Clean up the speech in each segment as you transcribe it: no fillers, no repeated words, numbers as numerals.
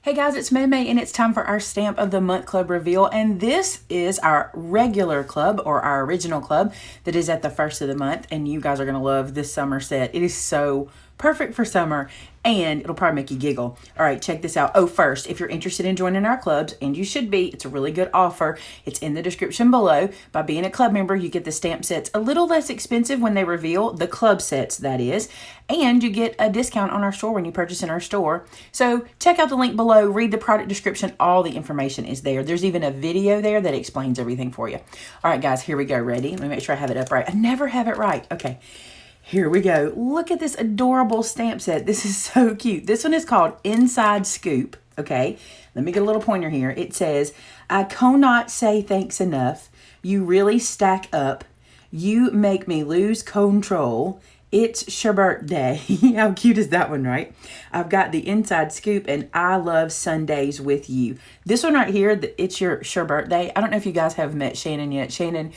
Hey guys, it's Maymay and it's time for our Stamp of the Month Club reveal. And this is our regular club or our original club that is at the first of the month. And you guys are going to love this summer set. It is so perfect for summer and it'll probably make you giggle. All right, check this out. Oh, first, if you're interested in joining our clubs, and you should be, it's a really good offer. It's in the description below. By being a club member, you get the stamp sets a little less expensive when they reveal, the club sets that is, and you get a discount on our store when you purchase in our store. So check out the link below, read the product description, all the information is there. There's even a video there that explains everything for you. All right, guys, here we go. Ready? Let me make sure I have it up right. I never have it right. Okay. Here we go. Look at this adorable stamp set. This is so cute. This one is called Inside Scoop. Okay, let me get a little pointer here. It says, I cannot say thanks enough. You really stack up. You make me lose control. It's your birthday. How cute is that one, right? I've got the Inside Scoop and I love Sundays with you. This one right here, it's your birthday. I don't know if you guys have met Shannon yet. Shannon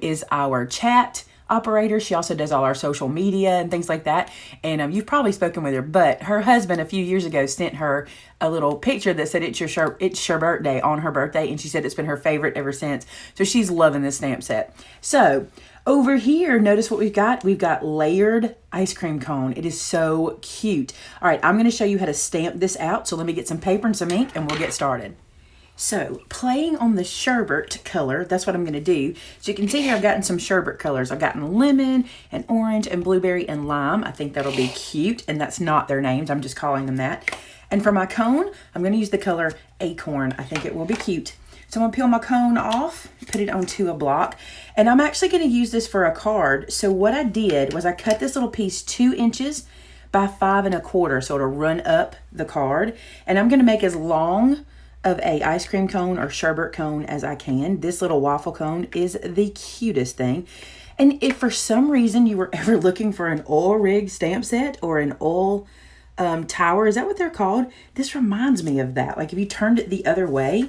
is our chat operator. She also does all our social media and things like that. And you've probably spoken with her, but her husband a few years ago sent her a little picture that said it's your birthday on her birthday. And she said it's been her favorite ever since. So she's loving this stamp set. So over here, notice what we've got. We've got layered ice cream cone. It is so cute. All right, I'm going to show you how to stamp this out. So let me get some paper and some ink and we'll get started. So playing on the sherbet color, that's what I'm going to do. So you can see here I've gotten some sherbet colors. I've gotten lemon and orange and blueberry and lime. I think that'll be cute, and that's not their names. I'm just calling them that. And for my cone, I'm going to use the color Acorn. I think it will be cute. So I'm going to peel my cone off, put it onto a block, and I'm actually going to use this for a card. So what I did was I cut this little piece 2 inches by 5 1/4, so it'll run up the card. And I'm going to make as long of a ice cream cone or sherbet cone as I can. This little waffle cone is the cutest thing. And if for some reason you were ever looking for an oil rig stamp set or an oil tower, is that what they're called? This reminds me of that. Like if you turned it the other way.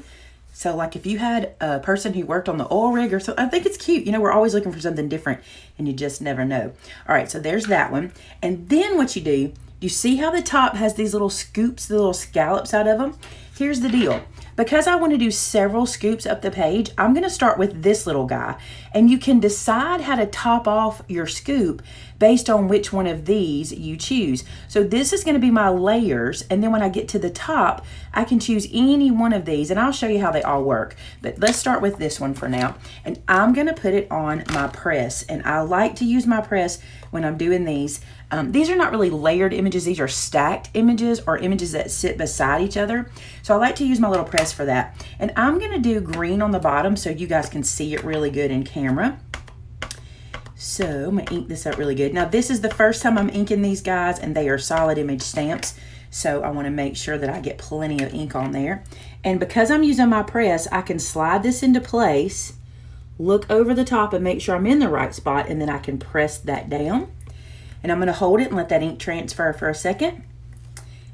So like if you had a person who worked on the oil rig or so, I think it's cute. You know, we're always looking for something different and you just never know. All right, so there's that one. And then what you do, you see how the top has these little scoops, the little scallops out of them? Here's the deal. Because I want to do several scoops up the page, I'm going to start with this little guy. And you can decide how to top off your scoop based on which one of these you choose. So this is going to be my layers. And then when I get to the top, I can choose any one of these. And I'll show you how they all work. But let's start with this one for now. And I'm going to put it on my press. And I like to use my press when I'm doing these. These are not really layered images. These are stacked images or images that sit beside each other. So I like to use my little press for that. And I'm going to do green on the bottom so you guys can see it really good in camera. So I'm going to ink this up really good. Now this is the first time I'm inking these guys and they are solid image stamps. So I want to make sure that I get plenty of ink on there. And because I'm using my press, I can slide this into place, look over the top and make sure I'm in the right spot, and then I can press that down. And I'm going to hold it and let that ink transfer for a second.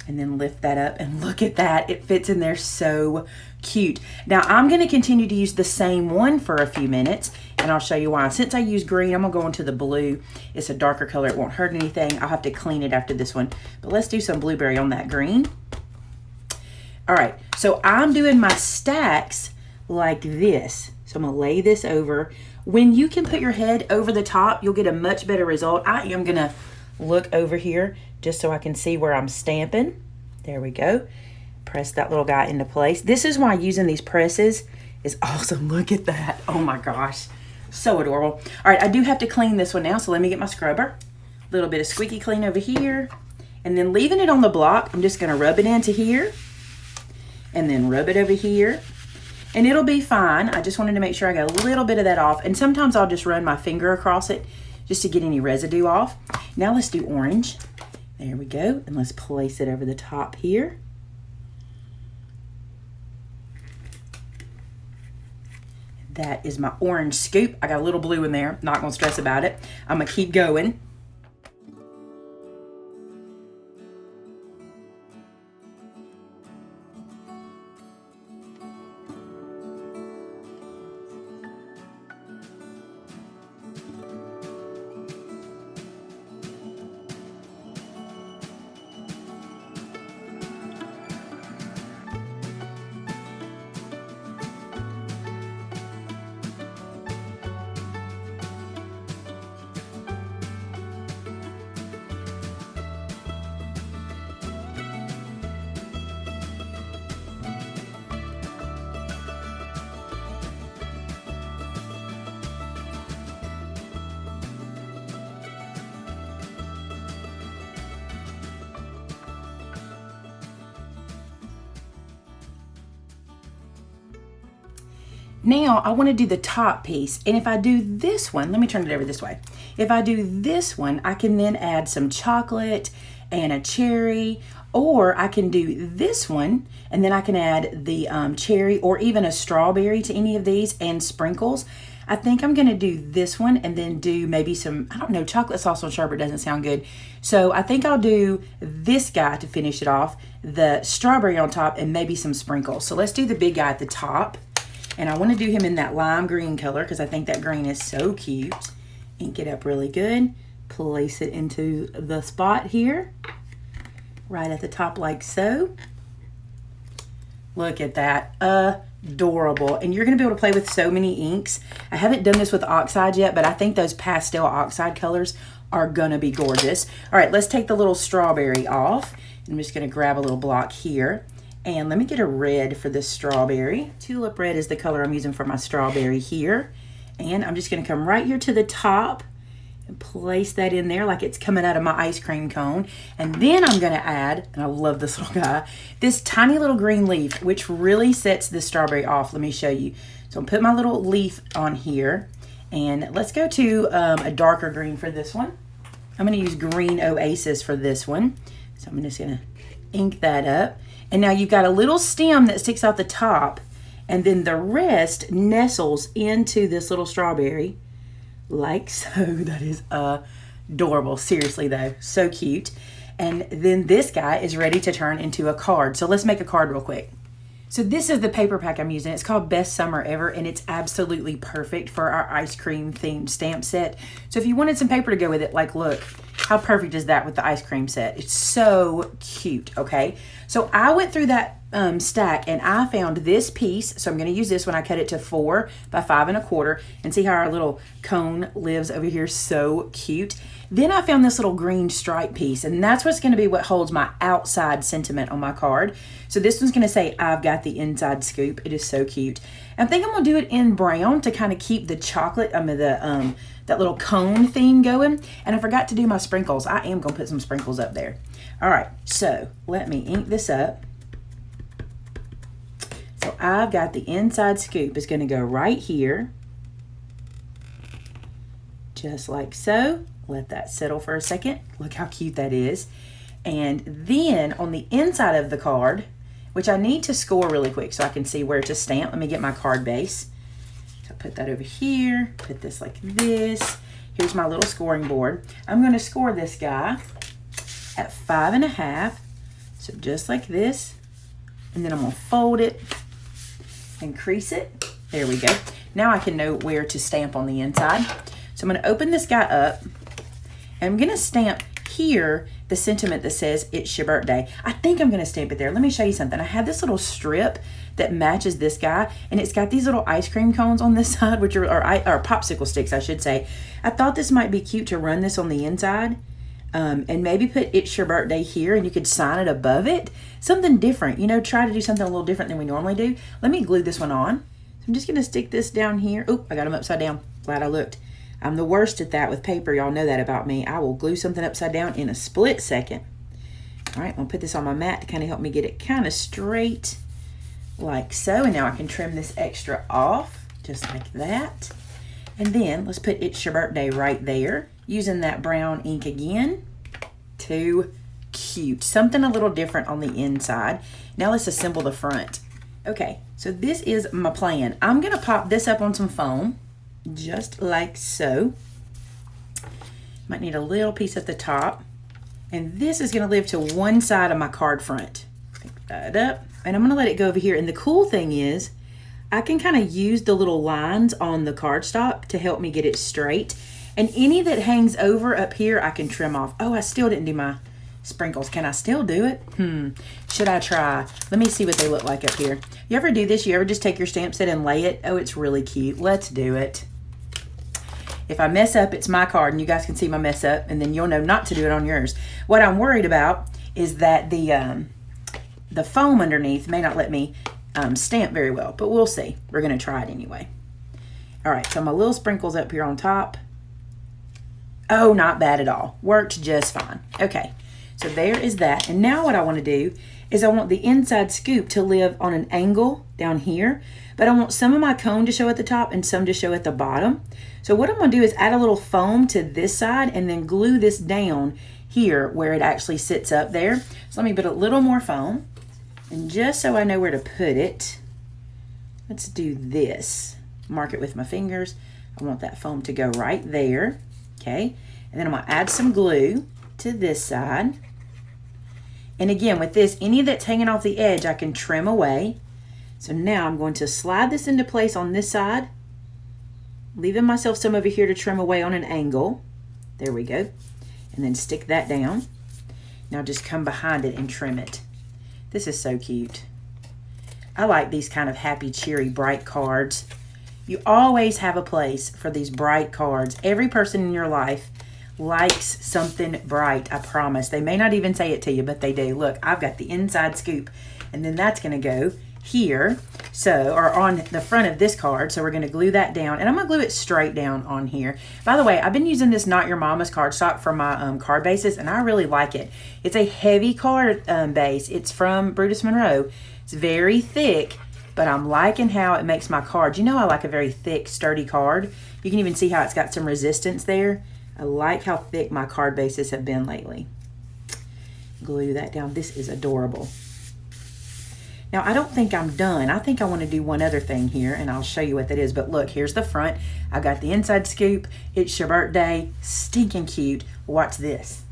And then lift that up and look at that. It fits in there so cute. Now I'm going to continue to use the same one for a few minutes and I'll show you why. Since I use green, I'm going to go into the blue. It's a darker color. It won't hurt anything. I'll have to clean it after this one. But let's do some blueberry on that green. All right. So I'm doing my stacks like this. So I'm going to lay this over. When you can put your head over the top, you'll get a much better result. I am going to look over here just so I can see where I'm stamping. There we go. Press that little guy into place. This is why using these presses is awesome. Look at that. Oh my gosh. So adorable. All right, I do have to clean this one now, so let me get my scrubber. A little bit of squeaky clean over here. And then leaving it on the block, I'm just going to rub it into here. And then rub it over here. And it'll be fine. I just wanted to make sure I got a little bit of that off. And sometimes I'll just run my finger across it just to get any residue off. Now let's do orange. There we go. And let's place it over the top here. That is my orange scoop. I got a little blue in there. Not going to stress about it. I'm going to keep going. Now I want to do the top piece, and if I do this one, let me turn it over this way. If I do this one, I can then add some chocolate and a cherry, or I can do this one and then I can add the cherry or even a strawberry to any of these and sprinkles. I think I'm going to do this one and then do maybe some, I don't know, chocolate sauce on sherbet doesn't sound good. So I think I'll do this guy to finish it off, the strawberry on top, and maybe some sprinkles. So let's do the big guy at the top. And I want to do him in that lime green color because I think that green is so cute. Ink it up really good. Place it into the spot here, right at the top like so. Look at that. Adorable. And you're going to be able to play with so many inks. I haven't done this with oxide yet, but I think those pastel oxide colors are going to be gorgeous. All right, let's take the little strawberry off. I'm just going to grab a little block here. And let me get a red for this strawberry. Tulip red is the color I'm using for my strawberry here. And I'm just going to come right here to the top and place that in there like it's coming out of my ice cream cone. And then I'm going to add, and I love this little guy, this tiny little green leaf, which really sets the strawberry off. Let me show you. So I'll put my little leaf on here, and let's go to a darker green for this one. I'm going to use Green Oasis for this one. So I'm just going to ink that up. And now you've got a little stem that sticks out the top, and then the rest nestles into this little strawberry like so. That is adorable. Seriously though, so cute. And then this guy is ready to turn into a card. So let's make a card real quick. So this is the paper pack I'm using. It's called Best Summer Ever, and it's absolutely perfect for our ice cream themed stamp set. So if you wanted some paper to go with it, like look, how perfect is that with the ice cream set? It's so cute, okay? So I went through that stack and I found this piece. So I'm going to use this when I cut it to 4 by 5 1/4 and see how our little cone lives over here. So cute. Then I found this little green stripe piece, and that's what's going to be what holds my outside sentiment on my card. So this one's going to say, I've got the inside scoop. It is so cute. I think I'm going to do it in brown to kind of keep the chocolate, that little cone theme going. And I forgot to do my sprinkles. I am going to put some sprinkles up there. All right, so let me ink this up. So I've got the inside scoop is going to go right here. Just like so. Let that settle for a second. Look how cute that is. And then on the inside of the card, which I need to score really quick so I can see where to stamp. Let me get my card base. So put that over here. Put this like this. Here's my little scoring board. I'm going to score this guy at 5 1/2. So just like this. And then I'm going to fold it and crease it. There we go. Now I can know where to stamp on the inside. So I'm going to open this guy up. And I'm going to stamp here the sentiment that says it's your birthday. I think I'm going to stamp it there. Let me show you something. I have this little strip that matches this guy, and it's got these little ice cream cones on this side, which are or popsicle sticks, I should say. I thought this might be cute to run this on the inside, and maybe put it's your birthday here, and you could sign it above it. Something different, you know, try to do something a little different than we normally do. Let me glue this one on. So I'm just going to stick this down here. Oh, I got them upside down. Glad I looked. I'm the worst at that with paper. Y'all know that about me. I will glue something upside down in a split second. All right, I'm going to put this on my mat to kind of help me get it kind of straight like so. And now I can trim this extra off just like that. And then let's put It's Your Birthday right there using that brown ink again. Too cute. Something a little different on the inside. Now let's assemble the front. Okay, so this is my plan. I'm going to pop this up on some foam. Just like so. Might need a little piece at the top. And this is going to live to one side of my card front. Pick that up. And I'm going to let it go over here. And the cool thing is, I can kind of use the little lines on the cardstock to help me get it straight. And any that hangs over up here, I can trim off. Oh, I still didn't do my sprinkles. Can I still do it? Should I try? Let me see what they look like up here. You ever do this? You ever just take your stamp set and lay it? Oh, it's really cute. Let's do it. If I mess up, it's my card, and you guys can see my mess up, and then you'll know not to do it on yours. What I'm worried about is that the foam underneath may not let me stamp very well, but we'll see. We're going to try it anyway. All right, so my little sprinkles up here on top. Oh, not bad at all. Worked just fine. Okay, So there is that. And now what I want to do is I want the inside scoop to live on an angle down here, but I want some of my cone to show at the top and some to show at the bottom. So what I'm going to do is add a little foam to this side and then glue this down here where it actually sits up there. So let me put a little more foam, and just so I know where to put it, let's do this. Mark it with my fingers. I want that foam to go right there, okay? And then I'm going to add some glue to this side. And again, with this, any that's hanging off the edge, I can trim away. So now I'm going to slide this into place on this side, leaving myself some over here to trim away on an angle. There we go. And then stick that down. Now just come behind it and trim it. This is so cute. I like these kind of happy, cheery, bright cards. You always have a place for these bright cards. Every person in your life likes something bright, I promise. They may not even say it to you, but they do. Look, I've got the inside scoop, and then that's going to go here, so, or on the front of this card. So we're going to glue that down, and I'm going to glue it straight down on here. By the way, I've been using this Not Your Mama's cardstock for my card bases, and I really like it. It's a heavy card base. It's from Brutus Monroe. It's very thick, but I'm liking how it makes my cards. You know I like a very thick, sturdy card. You can even see how it's got some resistance there. I like how thick my card bases have been lately. Glue that down. This is adorable. Now, I don't think I'm done. I think I want to do one other thing here, and I'll show you what that is. But look, here's the front. I've got the inside scoop. It's your birthday. Stinking cute. Watch this.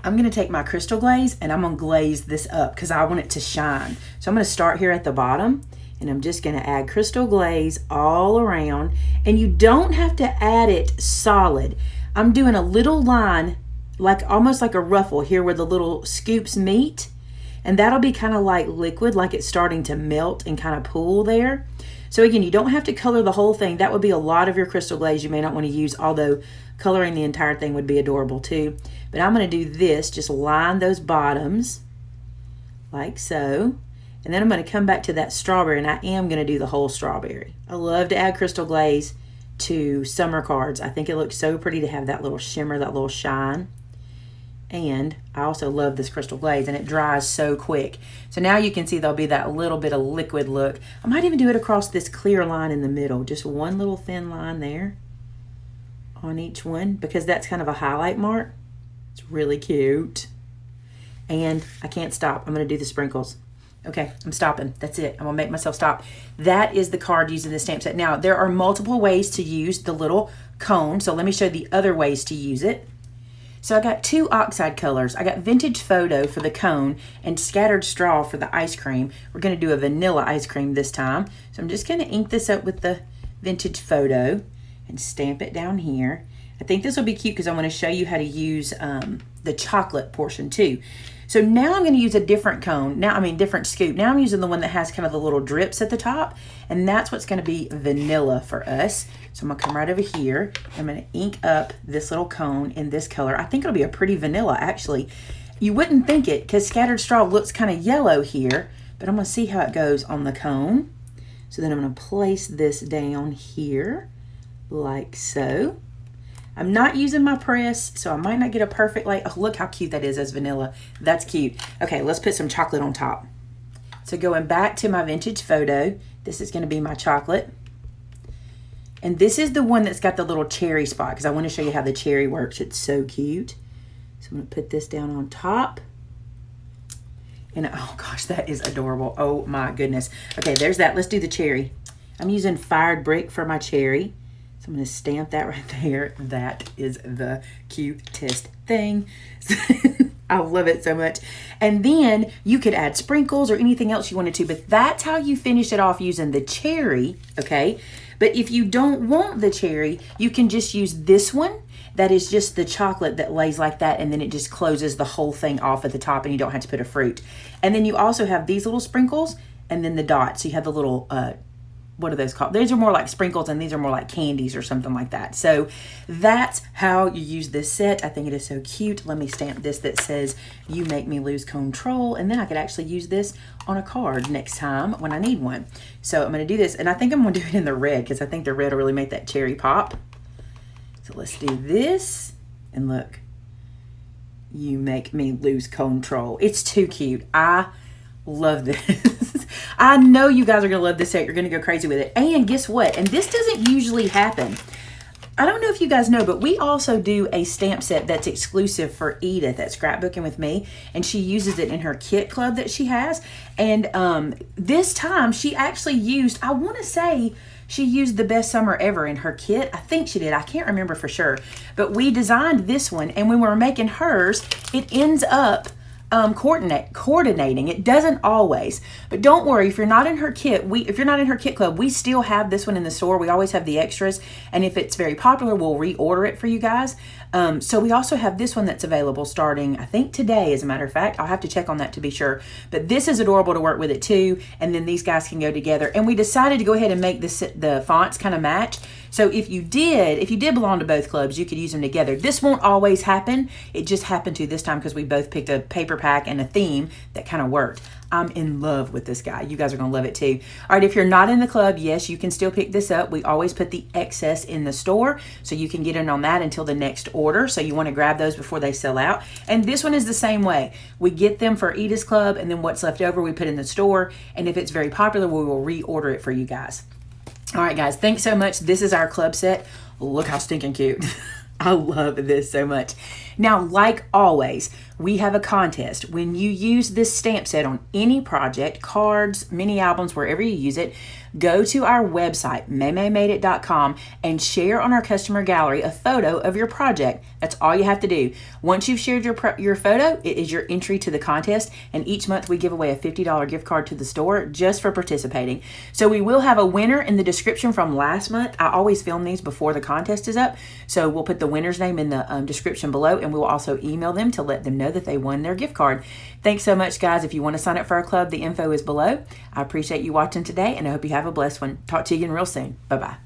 I'm going to take my crystal glaze, and I'm going to glaze this up because I want it to shine. So I'm going to start here at the bottom, and I'm just going to add crystal glaze all around. And you don't have to add it solid. I'm doing a little line, like almost like a ruffle here where the little scoops meet. And that'll be kind of like liquid, like it's starting to melt and kind of pool there. So again, you don't have to color the whole thing. That would be a lot of your crystal glaze you may not want to use, although coloring the entire thing would be adorable too. But I'm going to do this, just line those bottoms like so. And then I'm going to come back to that strawberry, and I am going to do the whole strawberry. I love to add crystal glaze to summer cards. I think it looks so pretty to have that little shimmer, that little shine. And I also love this crystal glaze, and it dries so quick. So now you can see there'll be that little bit of liquid look. I might even do it across this clear line in the middle, just one little thin line there on each one, because that's kind of a highlight mark. It's really cute. And I can't stop. I'm going to do the sprinkles. Okay, I'm stopping. That's it. I'm going to make myself stop. That is the card using the stamp set. Now, there are multiple ways to use the little cone. So let me show the other ways to use it. So I got two oxide colors. I got Vintage Photo for the cone and Scattered Straw for the ice cream. We're going to do a vanilla ice cream this time. So I'm just going to ink this up with the Vintage Photo and stamp it down here. I think this will be cute because I want to show you how to use the chocolate portion too. So now I'm going to use a different cone. Different scoop. Now I'm using the one that has kind of the little drips at the top, and that's what's going to be vanilla for us. So I'm going to come right over here. I'm going to ink up this little cone in this color. I think it'll be a pretty vanilla, actually. You wouldn't think it because Scattered Straw looks kind of yellow here, but I'm going to see how it goes on the cone. So then I'm going to place this down here like so. I'm not using my press, so I might not get a perfect, oh, look how cute that is as vanilla. That's cute. Okay, let's put some chocolate on top. So going back to my Vintage Photo, this is going to be my chocolate. And this is the one that's got the little cherry spot because I want to show you how the cherry works. It's so cute. So I'm going to put this down on top. And oh gosh, that is adorable. Oh my goodness. Okay, there's that. Let's do the cherry. I'm using Fired Brick for my cherry. I'm going to stamp that right there. That is the cutest thing. I love it so much. And then you could add sprinkles or anything else you wanted to, but that's how you finish it off using the cherry, okay? But if you don't want the cherry, you can just use this one. That is just the chocolate that lays like that, and then it just closes the whole thing off at the top, and you don't have to put a fruit. And then you also have these little sprinkles, and then the dots. So you have the little what are those called? These are more like sprinkles, and these are more like candies or something like that. So that's how you use this set. I think it is so cute. Let me stamp this that says, "You make me lose control." And then I could actually use this on a card next time when I need one. So I'm going to do this, and I think I'm going to do it in the red because I think the red will really make that cherry pop. So let's do this, and look. You make me lose control. It's too cute. I love this. I know you guys are going to love this set. You're going to go crazy with it. And guess what? And this doesn't usually happen. I don't know if you guys know, but we also do a stamp set that's exclusive for Edith at Scrapbooking with Me, and she uses it in her kit club that she has. And this time she actually used, I want to say she used the Best Summer Ever in her kit. I think she did. I can't remember for sure. But we designed this one, and when we were making hers, it ends up coordinating. It doesn't always, but don't worry, if you're not in her kit, if you're not in her kit club, we still have this one in the store. We always have the extras, and if it's very popular, we'll reorder it for you guys. So we also have this one that's available starting, I think today, as a matter of fact. I'll have to check on that to be sure, but this is adorable to work with it too, and then these guys can go together. And we decided to go ahead and make the fonts kind of match. So if you did belong to both clubs, you could use them together. This won't always happen. It just happened to this time because we both picked a paper pack and a theme that kind of worked. I'm in love with this guy. You guys are going to love it too. All right, if you're not in the club, yes, you can still pick this up. We always put the excess in the store, so you can get in on that until the next order. So you want to grab those before they sell out. And this one is the same way. We get them for Edith's club, and then what's left over we put in the store. And if it's very popular, we will reorder it for you guys. All right, guys, thanks so much. This is our club set. Look how stinking cute. I love this so much. Now, like always, we have a contest. When you use this stamp set on any project, cards, mini albums, wherever you use it, go to our website, maymaymadeit.com, and share on our customer gallery a photo of your project. That's all you have to do. Once you've shared your photo, it is your entry to the contest, and each month we give away a $50 gift card to the store just for participating. So we will have a winner in the description from last month. I always film these before the contest is up, so we'll put the winner's name in the description below, and we will also email them to let them know that they won their gift card. Thanks so much, guys. If you want to sign up for our club, the info is below. I appreciate you watching today, and I hope you have a blessed one. Talk to you again real soon. Bye-bye.